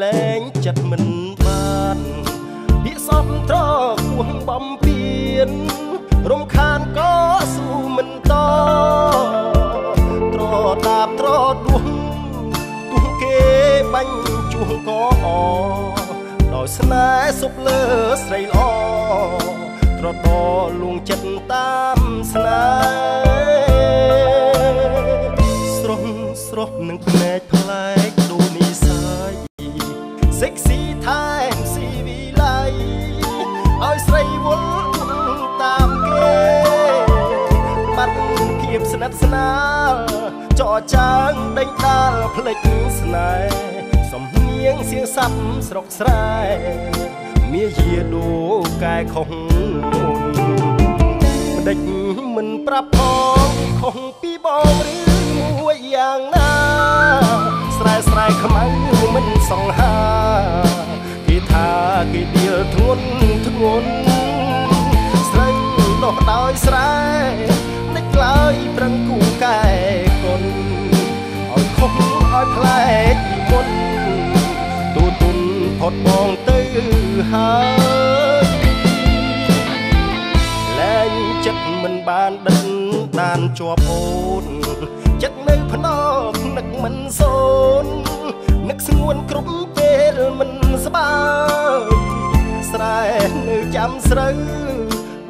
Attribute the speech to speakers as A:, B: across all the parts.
A: លែងចិត្តមិនបានពាក្យសំត្រគួងបំពេញរំខានក៏ស៊ូមិនតត្រដាបត្រដួងទុះគេបាញ់ជួងក៏ដោយស្នេហ៍សុបលើស្រីល្អត្រដលួងចិត្តតាមស្នេហ៍ស្រស់នឹងភ្នែកប្លែកដូននិស័យសេកស៊ីថែមស៊ីវិល័យឲ្យស្រីវល់តាមគេបាត់ភាពស្និទ្ធស្នាលចរចាងដេញដាលភ្លេចស្នេហ៍សំនៀងសៀងសាប់ស្រុកស្រែមាយាដូកែខុសមុនម្ដេចមិនប្រាប់ផងខុសពីបងឬមួយយ៉ាងណាស្រែខ្មៅមិនសង្ហាគេថាគេដៀលធ្ងន់ស្រីដោះដោយស្រែនិចឡើយប្រឹងគូកែគុណឲ្យខុសឲ្យផ្លែកពីមុនទូទុនផុតបងទៅហើយលែងចិត្តមិនបានដិតដានជាប់អូនចិត្តនៅភ្នំនឹកមិនសូននឹកស្ងួនគ្រប់ពេលមិនស្បើយស្រែនៅចាំស្រូវ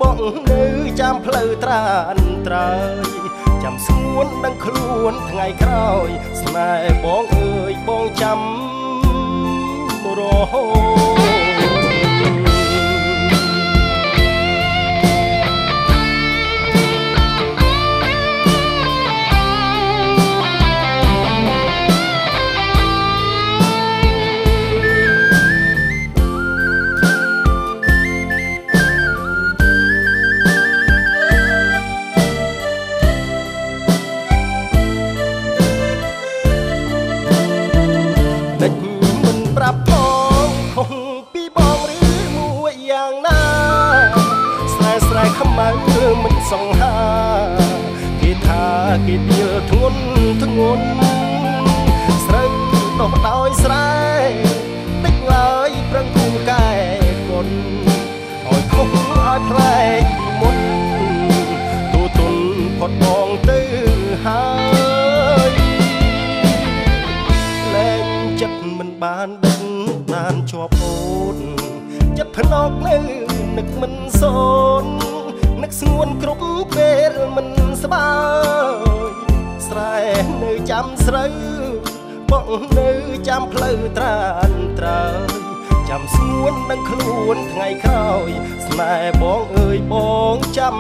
A: បងនៅចាំផ្លូវត្រានត្រើយចាំស្ងួនដឹងខ្លួនថ្ងៃក្រោយស្នេហ៍បងអើយបងចាំរហូតខ្មៅមិនសង្ហាគេថាគេដៀលធ្ងន់ស្រូវដោះដោយស្រែតិចឡើយប្រឹងគូកែគុណឲ្យខុសឲ្យផ្លែកពីមុនទូទុនផុតបងទៅហើយលែងចិត្តមិនបានដឹកបានជាប់អូនចិត្តភ្នក់នៅនឹកមិនសូននឹកស្ងួនគ្រប់ពេលមិនស្បើយស្រែនៅចាំស្រូវបងនៅចាំផ្លូវត្រានត្រើយចាំស្ងួនដឹងខ្លួនថ្ងៃក្រោយស្នេហ៍បងអើយបងចាំ